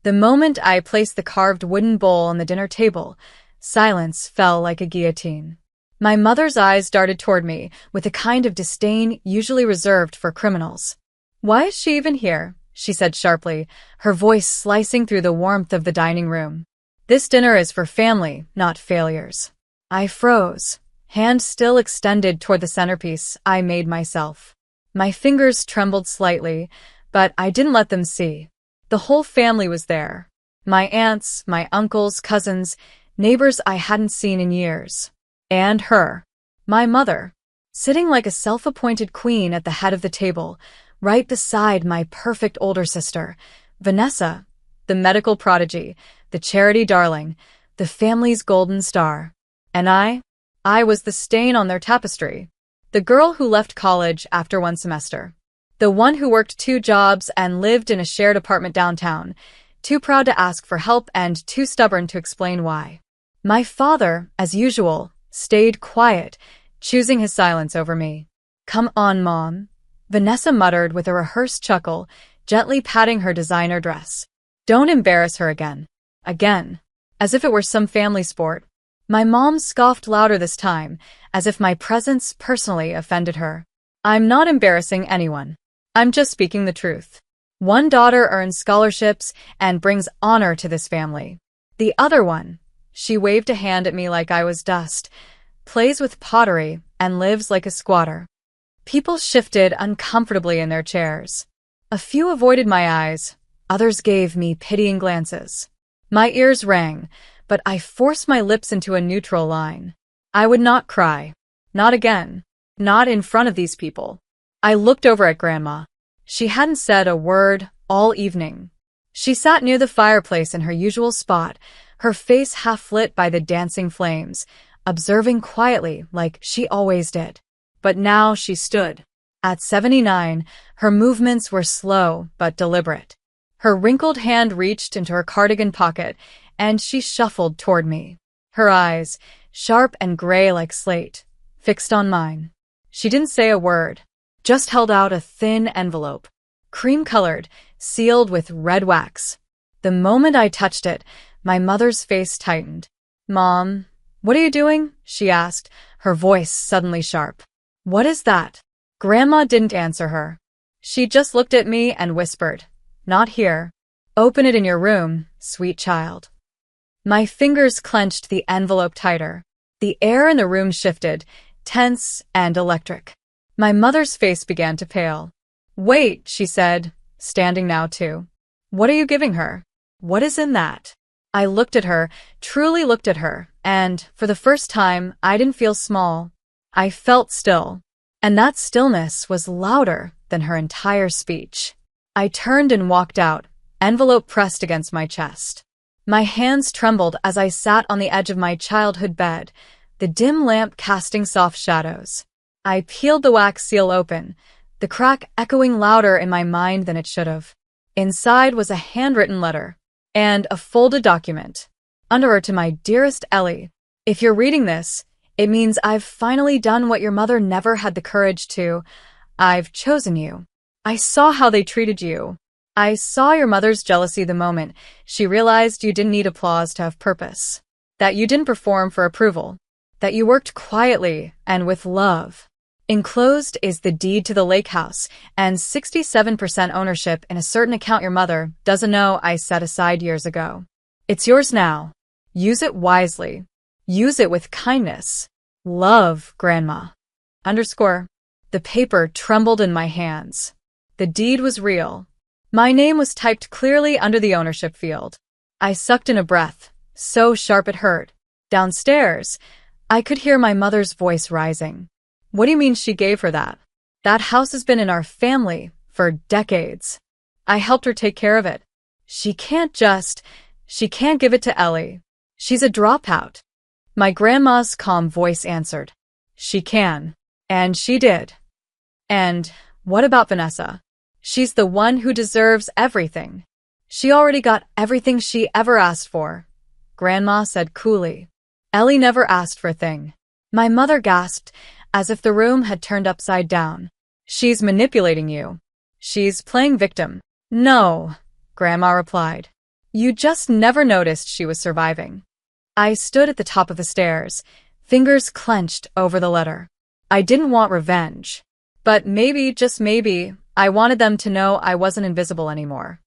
The moment I placed the carved wooden bowl on the dinner table, silence fell like a guillotine. My mother's eyes darted toward me with a kind of disdain usually reserved for criminals. "Why is she even here?" she said sharply, her voice slicing through the warmth of the dining room. "This dinner is for family, not failures." I froze, hand still extended toward the centerpiece I made myself. My fingers trembled slightly, but I didn't let them see. The whole family was there. My aunts, my uncles, cousins, neighbors I hadn't seen in years. And her, my mother, sitting like a self-appointed queen at the head of the table, right beside my perfect older sister, Vanessa, the medical prodigy, the charity darling, the family's golden star. And I was the stain on their tapestry. The girl who left college after one semester. The one who worked 2 jobs and lived in a shared apartment downtown, too proud to ask for help and too stubborn to explain why. My father, as usual, stayed quiet, choosing his silence over me. "Come on, Mom," Vanessa muttered with a rehearsed chuckle, gently patting her designer dress. "Don't embarrass her again." Again. As if it were some family sport. My mom scoffed louder this time, as if my presence personally offended her. "I'm not embarrassing anyone. I'm just speaking the truth. One daughter earns scholarships and brings honor to this family. The other one," she waved a hand at me like I was dust, "plays with pottery and lives like a squatter." People shifted uncomfortably in their chairs. A few avoided my eyes, others gave me pitying glances. My ears rang, but I forced my lips into a neutral line. I would not cry. Not again. Not in front of these people. I looked over at Grandma. She hadn't said a word all evening. She sat near the fireplace in her usual spot, her face half lit by the dancing flames, observing quietly like she always did. But now she stood. At 79, her movements were slow but deliberate. Her wrinkled hand reached into her cardigan pocket, and she shuffled toward me. Her eyes, sharp and gray like slate, fixed on mine. She didn't say a word, just held out a thin envelope, cream-colored, sealed with red wax. The moment I touched it, my mother's face tightened. "Mom, what are you doing?" she asked, her voice suddenly sharp. "What is that?" Grandma didn't answer her. She just looked at me and whispered, "Not here. Open it in your room, sweet child." My fingers clenched the envelope tighter. The air in the room shifted, tense and electric. My mother's face began to pale. "Wait," she said, standing now too. "What are you giving her? What is in that?" I looked at her, truly looked at her, and, for the first time, I didn't feel small. I felt still. And that stillness was louder than her entire speech. I turned and walked out, envelope pressed against my chest. My hands trembled as I sat on the edge of my childhood bed, the dim lamp casting soft shadows. I peeled the wax seal open, the crack echoing louder in my mind than it should have. Inside was a handwritten letter and a folded document. Under it to my dearest Ellie. "If you're reading this, it means I've finally done what your mother never had the courage to. I've chosen you. I saw how they treated you. I saw your mother's jealousy the moment she realized you didn't need applause to have purpose. That you didn't perform for approval. That you worked quietly and with love. Enclosed is the deed to the lake house and 67% ownership in a certain account your mother doesn't know I set aside years ago. It's yours now. Use it wisely. Use it with kindness. Love, Grandma. _ The paper trembled in my hands. The deed was real. My name was typed clearly under the ownership field. I sucked in a breath, so sharp it hurt. Downstairs, I could hear my mother's voice rising. "What do you mean she gave her that? That house has been in our family for decades. I helped her take care of it. She can't give it to Ellie. She's a dropout." My grandma's calm voice answered, "She can." And she did. "And what about Vanessa? She's the one who deserves everything. She already got everything she ever asked for," Grandma said coolly. "Ellie never asked for a thing." My mother gasped, as if the room had turned upside down. "She's manipulating you. She's playing victim." "No," Grandma replied. You just never noticed she was surviving. I stood at the top of the stairs, fingers clenched over the letter. I didn't want revenge. But maybe, just maybe, I wanted them to know I wasn't invisible anymore.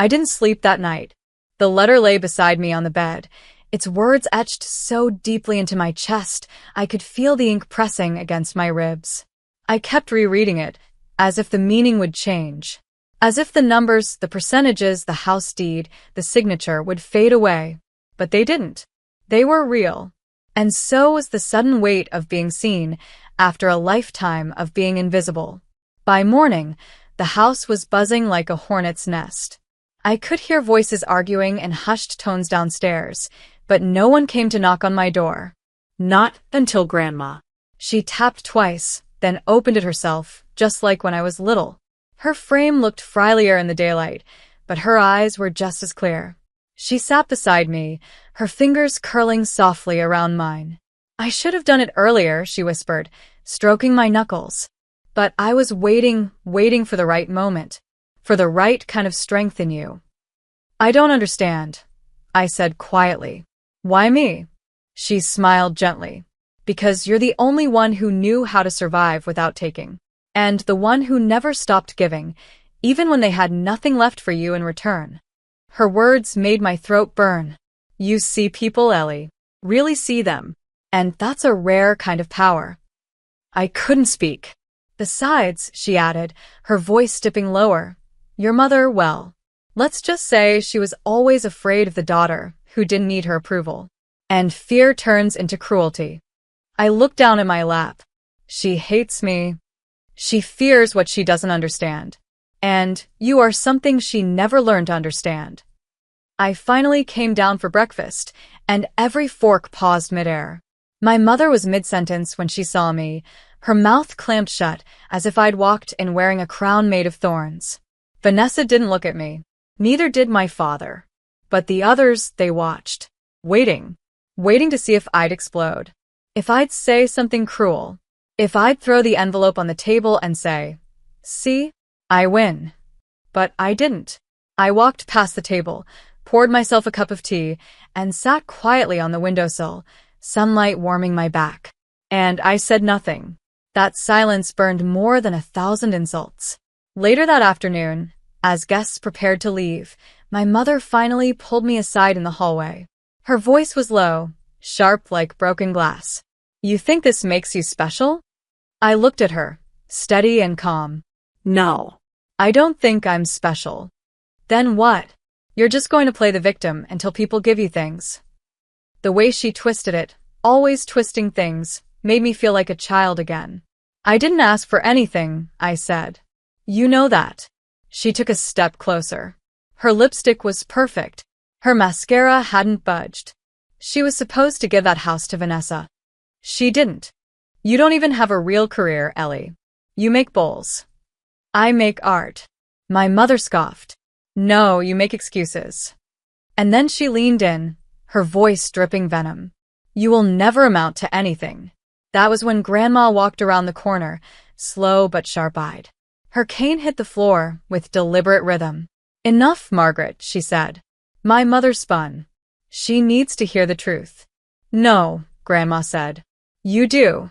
I didn't sleep that night. The letter lay beside me on the bed, its words etched so deeply into my chest I could feel the ink pressing against my ribs. I kept rereading it, as if the meaning would change. As if the numbers, the percentages, the house deed, the signature would fade away. But they didn't. They were real. And so was the sudden weight of being seen after a lifetime of being invisible. By morning, the house was buzzing like a hornet's nest. I could hear voices arguing in hushed tones downstairs, but no one came to knock on my door. Not until Grandma. She tapped twice, then opened it herself, just like when I was little. Her frame looked frilier in the daylight, but her eyes were just as clear. She sat beside me, her fingers curling softly around mine. I should have done it earlier, she whispered, stroking my knuckles. But I was waiting for the right moment, for the right kind of strength in you. I don't understand, I said quietly. Why me? She smiled gently. Because you're the only one who knew how to survive without taking. And the one who never stopped giving, even when they had nothing left for you in return. Her words made my throat burn. You see people, Ellie. Really see them. And that's a rare kind of power. I couldn't speak. Besides, she added, her voice dipping lower, your mother, well, let's just say she was always afraid of the daughter who didn't need her approval. And fear turns into cruelty. I looked down at my lap. She hates me. She fears what she doesn't understand. And you are something she never learned to understand. I finally came down for breakfast, and every fork paused midair. My mother was mid-sentence when she saw me, her mouth clamped shut as if I'd walked in wearing a crown made of thorns. Vanessa didn't look at me. Neither did my father. But the others, they watched. Waiting to see if I'd explode. If I'd say something cruel. If I'd throw the envelope on the table and say, see, I win. But I didn't. I walked past the table, poured myself a cup of tea, and sat quietly on the windowsill, sunlight warming my back. And I said nothing. That silence burned more than 1,000 insults. Later that afternoon, as guests prepared to leave, my mother finally pulled me aside in the hallway. Her voice was low, sharp like broken glass. You think this makes you special? I looked at her, steady and calm. No. I don't think I'm special. Then what? You're just going to play the victim until people give you things. The way she twisted it, always twisting things, made me feel like a child again. I didn't ask for anything, I said. You know that. She took a step closer. Her lipstick was perfect. Her mascara hadn't budged. She was supposed to give that house to Vanessa. She didn't. You don't even have a real career, Ellie. You make bowls. I make art. My mother scoffed. No, you make excuses. And then she leaned in, her voice dripping venom. You will never amount to anything. That was when Grandma walked around the corner, slow but sharp-eyed. Her cane hit the floor with deliberate rhythm. Enough, Margaret, she said. My mother spun. She needs to hear the truth. No, Grandma said. You do.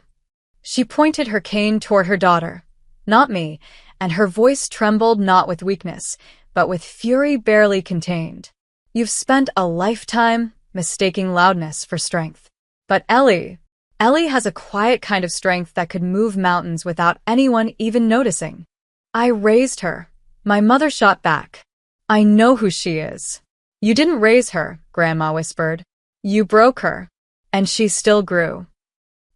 She pointed her cane toward her daughter, not me, and her voice trembled not with weakness, but with fury barely contained. You've spent a lifetime mistaking loudness for strength. But Ellie has a quiet kind of strength that could move mountains without anyone even noticing. I raised her. My mother shot back. I know who she is. You didn't raise her, Grandma whispered. You broke her. And she still grew.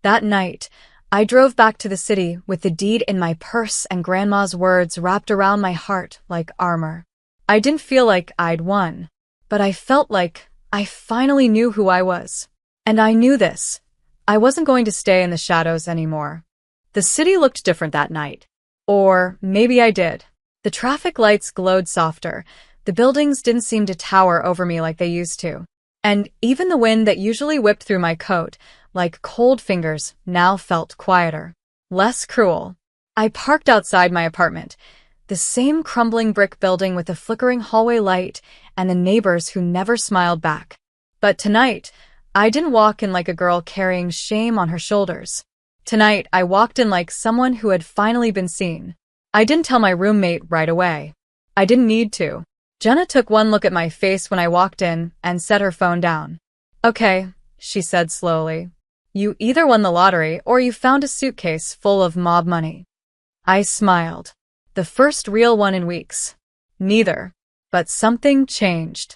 That night, I drove back to the city with the deed in my purse and Grandma's words wrapped around my heart like armor. I didn't feel like I'd won, but I felt like I finally knew who I was. And I knew this. I wasn't going to stay in the shadows anymore. The city looked different that night. Or maybe I did. The traffic lights glowed softer. The buildings didn't seem to tower over me like they used to. And even the wind that usually whipped through my coat, like cold fingers, now felt quieter, less cruel. I parked outside my apartment, the same crumbling brick building with a flickering hallway light and the neighbors who never smiled back. But tonight, I didn't walk in like a girl carrying shame on her shoulders. Tonight, I walked in like someone who had finally been seen. I didn't tell my roommate right away. I didn't need to. Jenna took one look at my face when I walked in and set her phone down. "Okay," she said slowly. "You either won the lottery or you found a suitcase full of mob money." I smiled. The first real one in weeks. Neither. But something changed.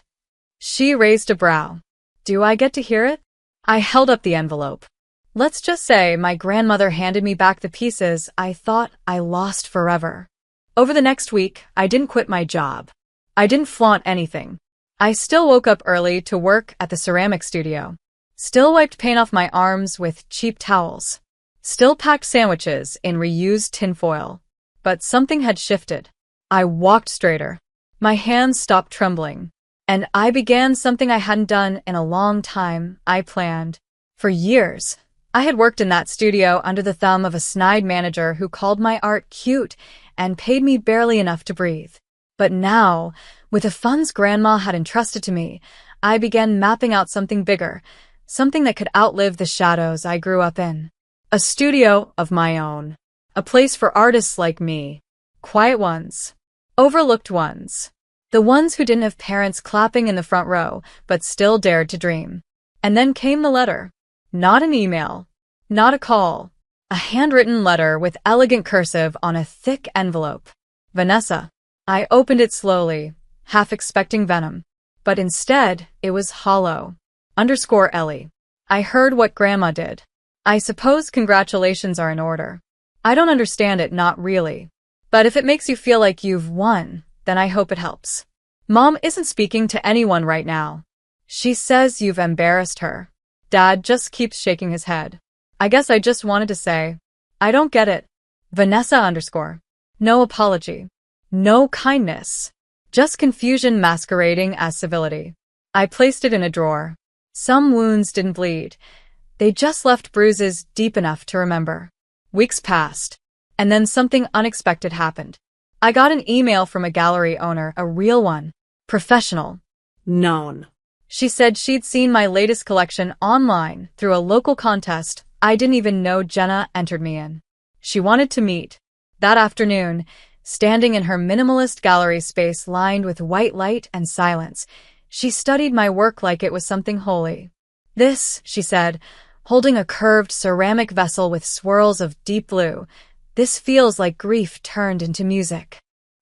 She raised a brow. "Do I get to hear it?" I held up the envelope. Let's just say my grandmother handed me back the pieces I thought I lost forever. Over the next week, I didn't quit my job. I didn't flaunt anything. I still woke up early to work at the ceramic studio. Still wiped paint off my arms with cheap towels. Still packed sandwiches in reused tinfoil. But something had shifted. I walked straighter. My hands stopped trembling. And I began something I hadn't done in a long time. I planned. For years, I had worked in that studio under the thumb of a snide manager who called my art cute and paid me barely enough to breathe. But now, with the funds Grandma had entrusted to me, I began mapping out something bigger, something that could outlive the shadows I grew up in. A studio of my own. A place for artists like me. Quiet ones. Overlooked ones. The ones who didn't have parents clapping in the front row, but still dared to dream. And then came the letter. Not an email. Not a call. A handwritten letter with elegant cursive on a thick envelope. Vanessa. I opened it slowly, half expecting venom. But instead, it was hollow. _Ellie. I heard what Grandma did. I suppose congratulations are in order. I don't understand it, not really. But if it makes you feel like you've won, then I hope it helps. Mom isn't speaking to anyone right now. She says you've embarrassed her. Dad just keeps shaking his head. I guess I just wanted to say, I don't get it. Vanessa _ No apology. No kindness. Just confusion masquerading as civility. I placed it in a drawer. Some wounds didn't bleed. They just left bruises deep enough to remember. Weeks passed. And then something unexpected happened. I got an email from a gallery owner, a real one. Professional. Known. She said she'd seen my latest collection online through a local contest I didn't even know Jenna entered me in. She wanted to meet. That afternoon, standing in her minimalist gallery space lined with white light and silence, she studied my work like it was something holy. "This," she said, holding a curved ceramic vessel with swirls of deep blue, "this feels like grief turned into music."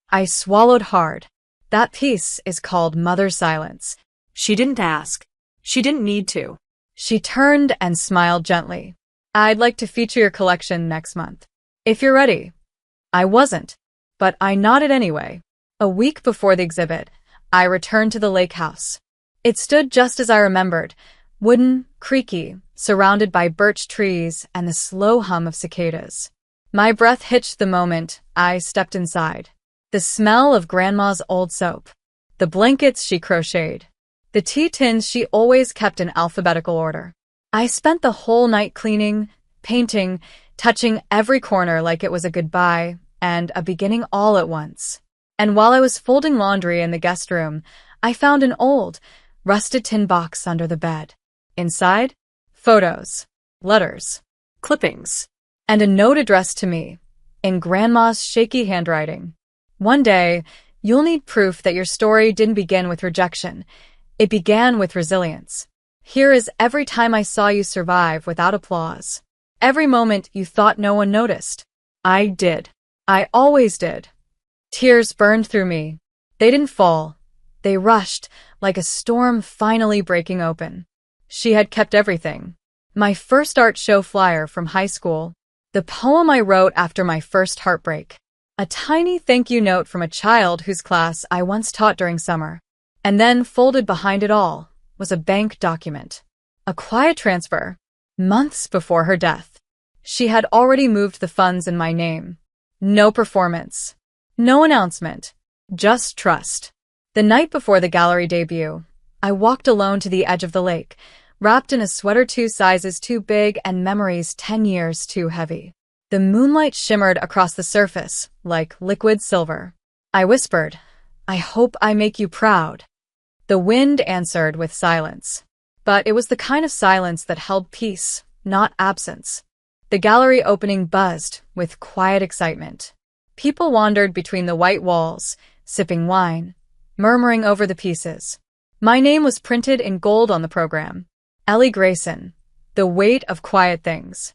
I swallowed hard. That piece is called Mother's Silence. She didn't ask. She didn't need to. She turned and smiled gently. "I'd like to feature your collection next month. If you're ready." I wasn't. But I nodded anyway. A week before the exhibit, I returned to the lake house. It stood just as I remembered, wooden, creaky, surrounded by birch trees and the slow hum of cicadas. My breath hitched the moment I stepped inside. The smell of Grandma's old soap. The blankets she crocheted. The tea tins she always kept in alphabetical order. I spent the whole night cleaning, painting, touching every corner like it was a goodbye and a beginning all at once. And while I was folding laundry in the guest room, I found an old, rusted tin box under the bed. Inside, photos, letters, Clippings. and a note addressed to me, in Grandma's shaky handwriting. "One day, you'll need proof that your story didn't begin with rejection. It began with resilience. Here is every time I saw you survive without applause. Every moment you thought no one noticed. I did. I always did." Tears burned through me. They didn't fall. They rushed, like a storm finally breaking open. She had kept everything. My first art show flyer from high school. The poem I wrote after my first heartbreak. A tiny thank you note from a child whose class I once taught during summer. And then, folded behind it all, was a bank document. A quiet transfer. Months before her death. She had already moved the funds in my name. No performance. No announcement. Just trust. The night before the gallery debut, I walked alone to the edge of the lake, wrapped in a sweater 2 sizes too big and memories 10 years too heavy. The moonlight shimmered across the surface, like liquid silver. I whispered, "I hope I make you proud." The wind answered with silence. But it was the kind of silence that held peace, not absence. The gallery opening buzzed with quiet excitement. People wandered between the white walls, sipping wine, murmuring over the pieces. My name was printed in gold on the program. Ellie Grayson, The Weight of Quiet Things.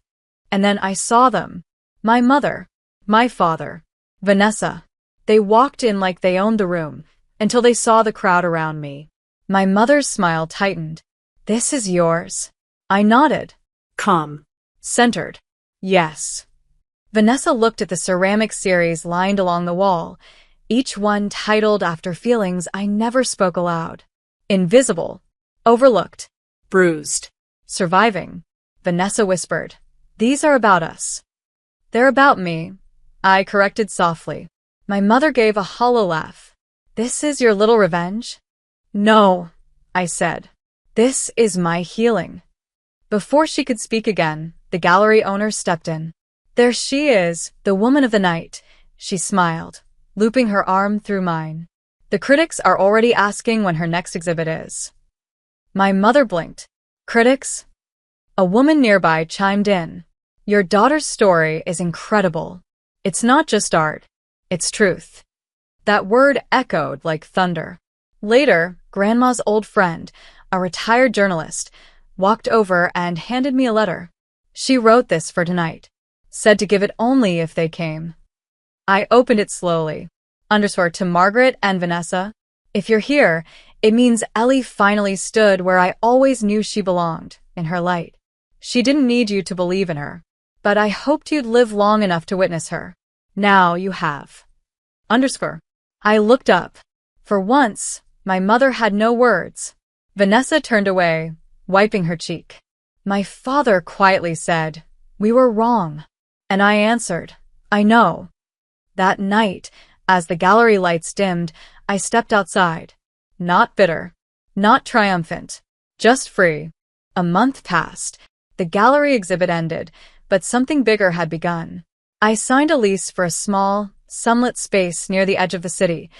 And then I saw them. My mother, my father, Vanessa. They walked in like they owned the room, until they saw the crowd around me. My mother's smile tightened. This is yours. I nodded. Calm. Centered. Yes. Vanessa looked at the ceramic series lined along the wall, each one titled after feelings I never spoke aloud. Invisible. Overlooked. Bruised. Surviving. Vanessa whispered. These are about us. They're about me, I corrected softly. My mother gave a hollow laugh. This is your little revenge? No, I said. This is my healing. Before she could speak again, the gallery owner stepped in. There she is, the woman of the night, she smiled, looping her arm through mine. The critics are already asking when her next exhibit is. My mother blinked. Critics? A woman nearby chimed in. Your daughter's story is incredible. It's not just art, it's truth. That word echoed like thunder. Later, Grandma's old friend, a retired journalist, walked over and handed me a letter. She wrote this for tonight. Said to give it only if they came. I opened it slowly. To Margaret and Vanessa. If you're here, it means Ellie finally stood where I always knew she belonged, in her light. She didn't need you to believe in her, but I hoped you'd live long enough to witness her. Now you have. I looked up. For once, my mother had no words. Vanessa turned away, wiping her cheek. My father quietly said, we were wrong. And I answered, I know. That night, as the gallery lights dimmed, I stepped outside. Not bitter, not triumphant, just free. A month passed. The gallery exhibit ended, but something bigger had begun. I signed a lease for a small, sunlit space near the edge of the city,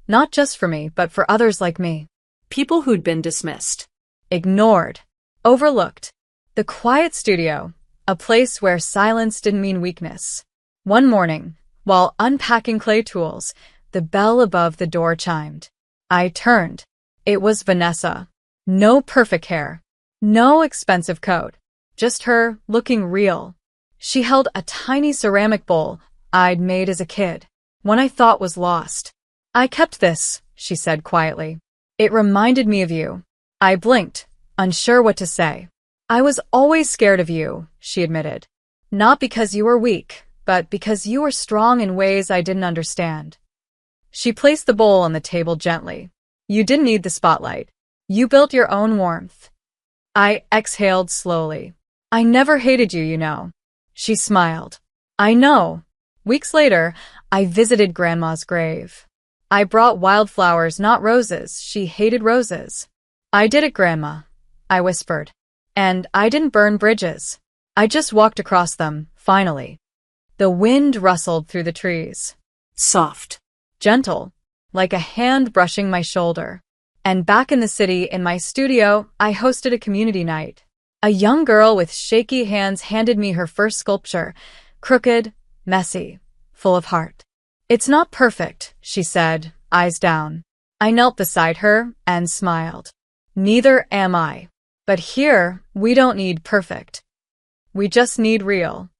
not just for me, but for others like me. People who'd been dismissed. Ignored. Overlooked. The quiet studio, a place where silence didn't mean weakness. One morning, while unpacking clay tools, the bell above the door chimed. I turned. It was Vanessa. No perfect hair. No expensive coat. Just her, looking real. She held a tiny ceramic bowl I'd made as a kid, one I thought was lost. I kept this, she said quietly. It reminded me of you. I blinked, unsure what to say. I was always scared of you, she admitted. Not because you were weak, but because you were strong in ways I didn't understand. She placed the bowl on the table gently. You didn't need the spotlight. You built your own warmth. I exhaled slowly. I never hated you, you know. She smiled. I know. Weeks later, I visited Grandma's grave. I brought wildflowers, not roses. She hated roses. I did it, Grandma, I whispered. And I didn't burn bridges. I just walked across them, finally. The wind rustled through the trees. Soft. Gentle, like a hand brushing my shoulder. And back in the city, in my studio, I hosted a community night. A young girl with shaky hands handed me her first sculpture, crooked, messy, full of heart. It's not perfect, she said, eyes down. I knelt beside her and smiled. Neither am I. But here, we don't need perfect. We just need real.